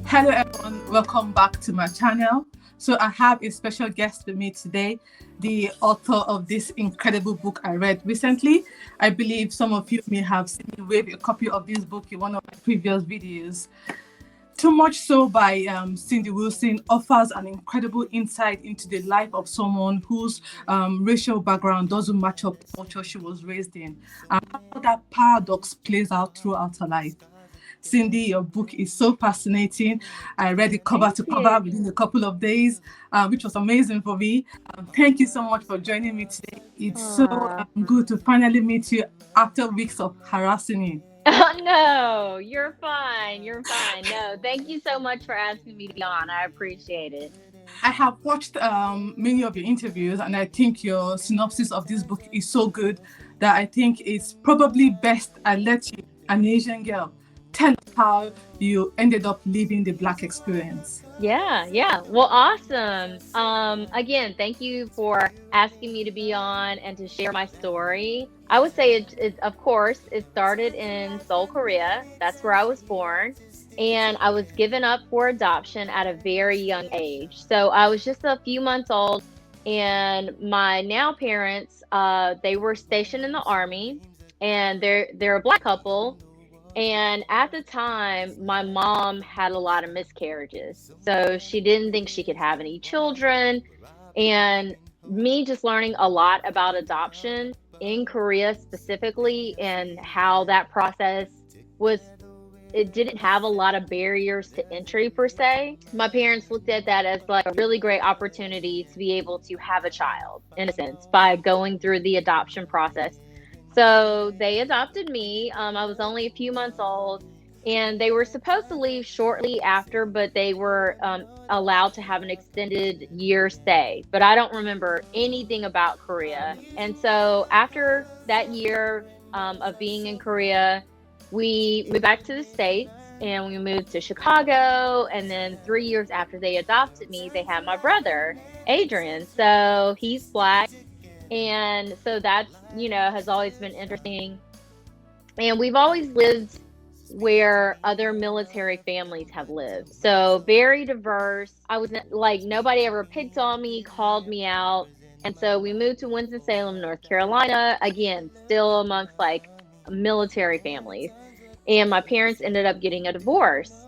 Hello everyone, welcome back to my channel. So I have a special guest with me today, the author of this incredible book I read recently. I believe some of you may have seen me wave a copy of this book in one of my previous videos. Too Much So by Cindy Wilson offers an incredible insight into the life of someone whose racial background doesn't match up to the culture she was raised in, and how that paradox plays out throughout her life. Cindy, your book is so fascinating. I read it cover to cover within a couple of days, which was amazing for me. Thank you so much for joining me today. It's so good to finally meet you after weeks of harassing you. Oh, no, you're fine. You're fine. No, thank you so much for asking me to be on. I appreciate it. I have watched many of your interviews, and I think your synopsis of this book is so good that I think it's probably best I let you, an Asian girl, tell us how you ended up living the Black experience. Yeah. Well, awesome. Again, thank you for asking me to be on and to share my story. I would say of course, it started in Seoul, Korea. That's where I was born. And I was given up for adoption at a very young age. So I was just a few months old. And my now parents, they were stationed in the army, and they're a Black couple. And at the time, my mom had a lot of miscarriages. So she didn't think she could have any children. And me just learning a lot about adoption in Korea specifically, and how that process was, it didn't have a lot of barriers to entry per se. My parents looked at that as like a really great opportunity to be able to have a child, in a sense, by going through the adoption process. So they adopted me. I was only a few months old, and they were supposed to leave shortly after, but they were allowed to have an extended year stay. But I don't remember anything about Korea. And so after that year of being in Korea, we moved back to the States, and we moved to Chicago. And then 3 years after they adopted me, they had my brother, Adrian. So he's Black. And so that's, has always been interesting. And we've always lived where other military families have lived. So very diverse. I was like, nobody ever picked on me, called me out. And so we moved to Winston-Salem, North Carolina, again, still amongst like military families. And my parents ended up getting a divorce.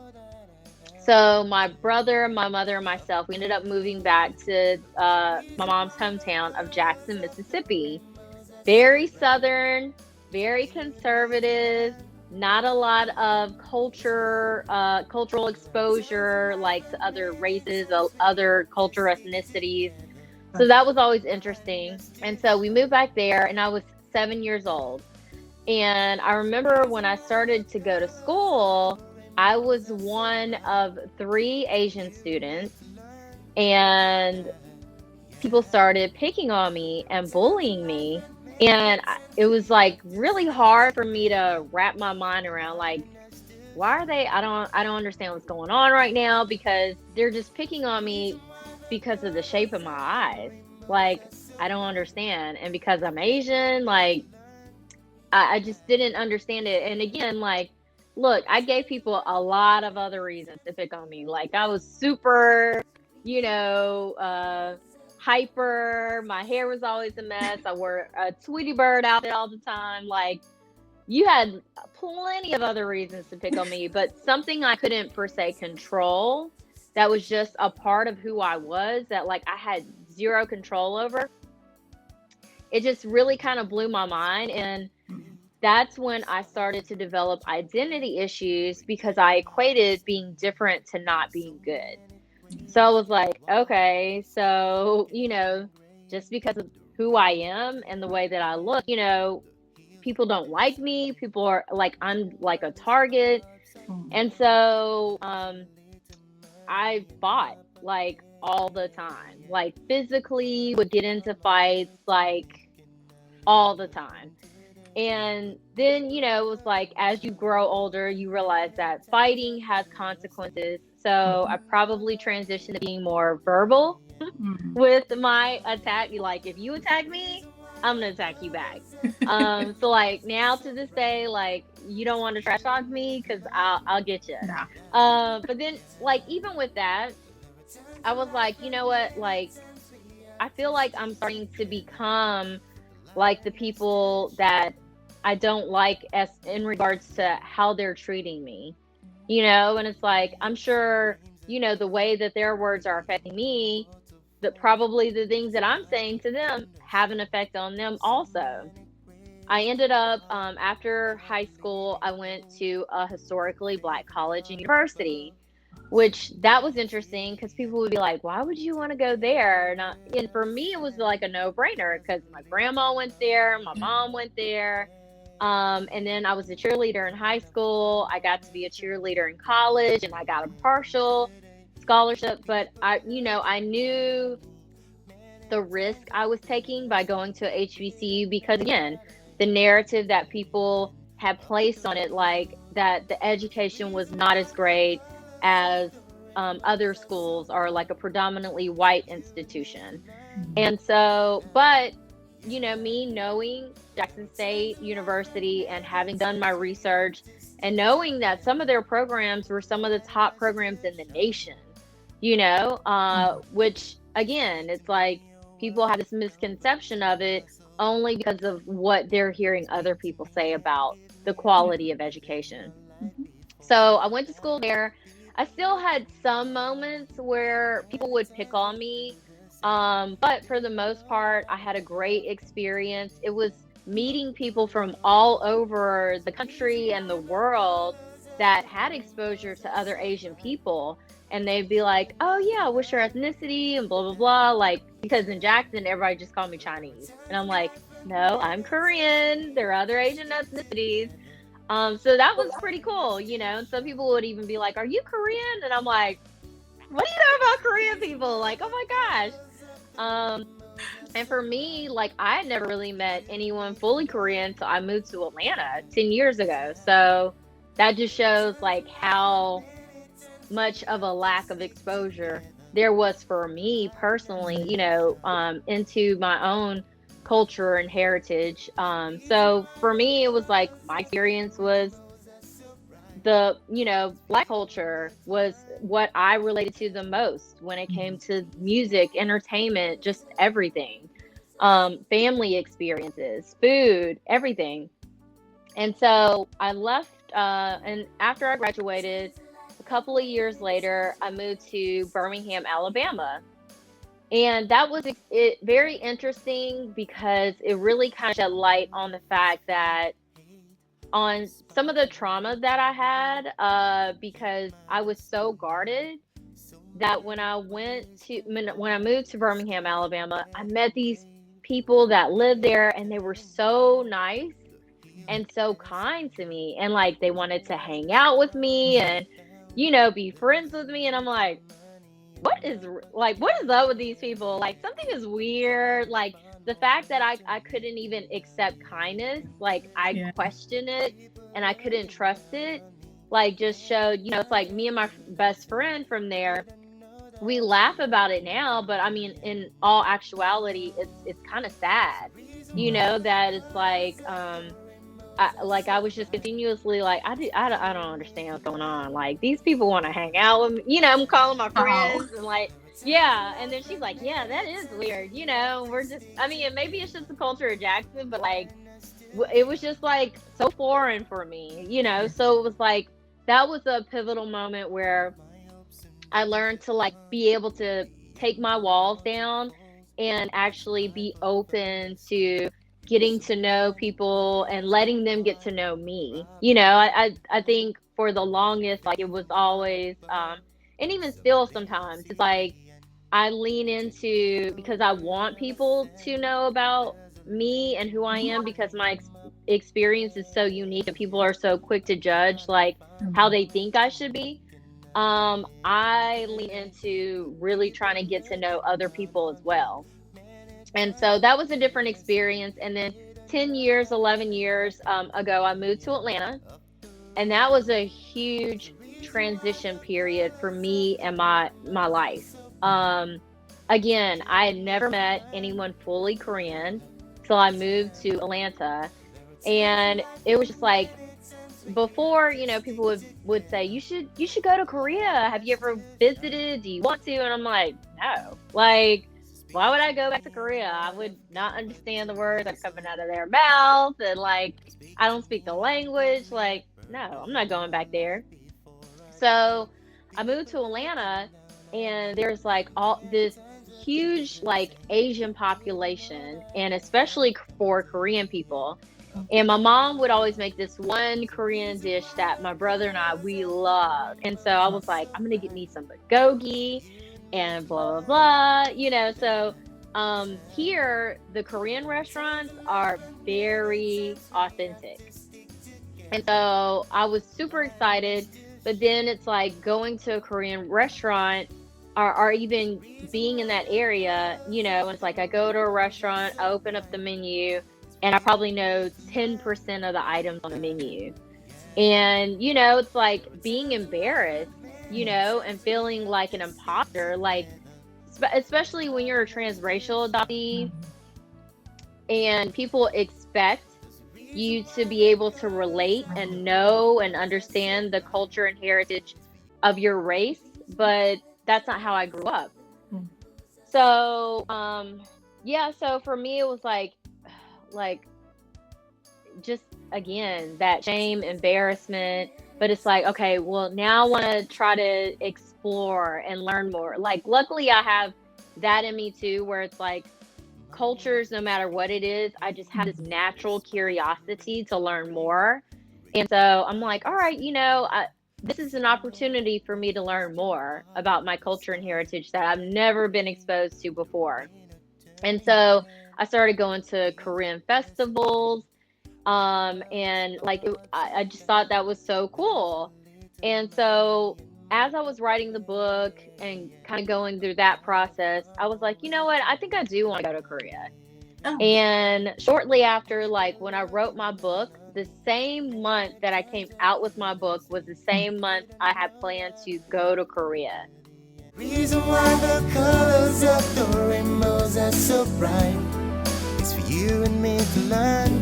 So my brother, my mother, and myself, we ended up moving back to my mom's hometown of Jackson, Mississippi. Very Southern, very conservative, not a lot of cultural exposure like to other races, other culture, ethnicities. So that was always interesting. And so we moved back there, and I was 7 years old. And I remember when I started to go to school, I was one of 3 Asian students, and people started picking on me and bullying me. And it was like really hard for me to wrap my mind around, like, why are they, I don't understand what's going on right now, because they're just picking on me because of the shape of my eyes. Like, I don't understand. And because I'm Asian, like, I just didn't understand it. And again, like, look, I gave people a lot of other reasons to pick on me. Like, I was super, hyper. My hair was always a mess. I wore a Tweety Bird outfit all the time. Like, you had plenty of other reasons to pick on me, but something I couldn't per se control, that was just a part of who I was, that like I had zero control over. It just really kind of blew my mind. And that's when I started to develop identity issues, because I equated being different to not being good. So I was like, okay, so, just because of who I am and the way that I look, people don't like me. People are like, I'm like a target. And so I fought like all the time, like physically would get into fights like all the time. And then, it was like, as you grow older, you realize that fighting has consequences. So I probably transitioned to being more verbal with my attack. Like, if you attack me, I'm gonna attack you back. So like now to this day, like you don't want to trash talk me because I'll get you. Yeah. But then like even with that, I was like, you know what? Like I feel like I'm starting to become like the people that I don't like as in regards to how they're treating me. And it's like I'm sure, the way that their words are affecting me, that probably the things that I'm saying to them have an effect on them also. I ended up, after high school, I went to a historically Black college and university, which that was interesting because people would be like, why would you want to go there? And for me, it was like a no brainer because my grandma went there, my mom went there. And then I was a cheerleader in high school. I got to be a cheerleader in college and I got a partial scholarship. But I knew the risk I was taking by going to HBCU because, again, the narrative that people had placed on it, like that the education was not as great as other schools or like a predominantly white institution. And so, but, me knowing Jackson State University and having done my research and knowing that some of their programs were some of the top programs in the nation, which again, it's like people have this misconception of it only because of what they're hearing other people say about the quality of education. So I went to school there. I still had some moments where people would pick on me. But for the most part, I had a great experience. It was meeting people from all over the country and the world that had exposure to other Asian people. And they'd be like, oh, yeah, what's your ethnicity? And blah, blah, blah. Like, because in Jackson, everybody just called me Chinese. And I'm like, no, I'm Korean. There are other Asian ethnicities. So that was pretty cool, and some people would even be like, are you Korean? And I'm like, what do you know about Korean people? Like, oh my gosh. And for me, like, I had never really met anyone fully Korean until I moved to Atlanta 10 years ago. So that just shows like how much of a lack of exposure there was for me personally, into my own culture and heritage. So for me, it was like my experience was the, Black culture was what I related to the most when it came to music, entertainment, just everything. Family experiences, food, everything. And so I left, and after I graduated, a couple of years later, I moved to Birmingham, Alabama. And that was very interesting because it really kind of shed light on the fact that on some of the trauma that I had, because I was so guarded that when I moved to Birmingham, Alabama, I met these people that lived there and they were so nice and so kind to me. And like, they wanted to hang out with me and, be friends with me. And I'm like, what is up with these people? Like, something is weird. Like, the fact that I couldn't even accept kindness, like I questioned it and I couldn't trust it, like just showed, it's like me and my best friend from there, we laugh about it now, but I mean, in all actuality, it's kind of sad, that it's like, I was just continuously like, I don't understand what's going on. Like, these people want to hang out with me, I'm calling my friends and like, yeah. And then she's like, yeah, that is weird. We're just, I mean, maybe it's just the culture of Jackson, but like, it was just like so foreign for me, So it was like, that was a pivotal moment where I learned to like be able to take my walls down and actually be open to getting to know people and letting them get to know me. I think for the longest, like it was always, and even still sometimes, it's like I lean into, because I want people to know about me and who I am, because my experience is so unique and people are so quick to judge like how they think I should be. I lean into really trying to get to know other people as well. And so that was a different experience. And then 11 years ago, I moved to Atlanta. And that was a huge transition period for me and my life. Again, I had never met anyone fully Korean. till I moved to Atlanta. And it was just like, before, people would say, you should go to Korea. Have you ever visited? Do you want to? And I'm like, no. Like, why would I go back to Korea? I would not understand the words that are coming out of their mouth, and like, I don't speak the language. Like, no, I'm not going back there. So I moved to Atlanta, and there's like all this huge like Asian population, and especially for Korean people. And my mom would always make this one Korean dish that my brother and we love. And so I was like, I'm gonna get me some bulgogi and blah blah blah. So here the Korean restaurants are very authentic. And so I was super excited, but then it's like going to a Korean restaurant, or even being in that area, it's like I go to a restaurant, I open up the menu, and I probably know 10% of the items on the menu. And, it's like being embarrassed, and feeling like an imposter, like, especially when you're a transracial adoptee and people expect you to be able to relate and know and understand the culture and heritage of your race, but that's not how I grew up. So, so for me, it was like just, again, that shame, embarrassment, but it's like, okay, well, now I want to try to explore and learn more. Like, luckily I have that in me too, where it's like, cultures, no matter what it is, I just have this natural curiosity to learn more. And so I'm like, all right, this is an opportunity for me to learn more about my culture and heritage that I've never been exposed to before. And so I started going to Korean festivals, and like, I just thought that was so cool. And so as I was writing the book and kind of going through that process, I was like, you know what? I think I do want to go to Korea. Oh. And shortly after, like, when I wrote my book, the same month that I came out with my book was the same month I had planned to go to Korea. Reason why the colors of the rainbows are so bright is for you and me to learn.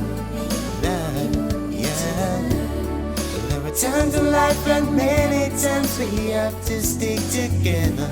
There are times in life and many times we have to stick together.